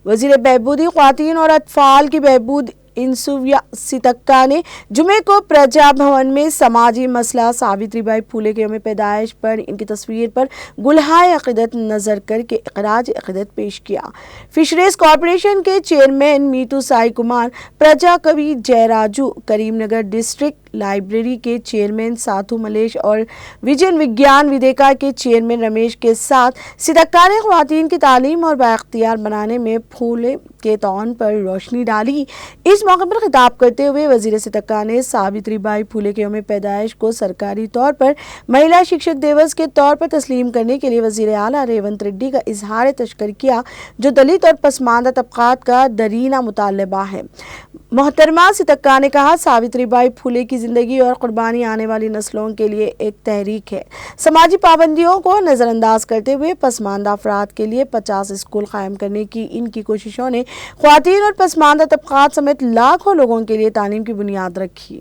وزیر بہبودی خواتین اور اطفال کی بہبود انسویا سیتکا نے جمعے کو پرجا بھون میں سماجی مسئلہ ساوتری بائی پھولے کے یوم پیدائش پر ان کی تصویر پر گلہائے عقیدت نظر کر کے خراج عقیدت پیش کیا۔ فشریز کارپوریشن کے چیئرمین میتھو سائی کمار، پرجا کبھی جے راجو، کریم نگر ڈسٹرکٹ لائبریری کے چیئرمین ساتھو ملیش اور وجن وگیان ودیکا کے چیئرمین رمیش کے ساتھ سیتکا نے خواتین کی تعلیم اور بااختیار بنانے میں پھولے کے تعاون پر روشنی ڈالی۔ اس موقع پر خطاب کرتے ہوئے وزیر سیتکا نے ساوتری بائی پھولے کے یوم پیدائش کو سرکاری طور پر مہیلا شکشک دیوس کے طور پر تسلیم کرنے کے لیے وزیر اعلیٰ ریونت ریڈی کا اظہار تشکر کیا، جو دلت اور پسماندہ طبقات کا دیرینہ مطالبہ ہے۔ محترمہ سیتکا نے کہا، ساوتری بائی پھولے کی زندگی اور قربانی آنے والی نسلوں کے لیے ایک تحریک ہے۔ سماجی پابندیوں کو نظر انداز کرتے ہوئے پسماندہ افراد کے لیے 50 اسکول قائم کرنے کی ان کی کوششوں نے خواتین اور پسماندہ طبقات سمیت لاکھوں لوگوں کے لیے تعلیم کی بنیاد رکھی۔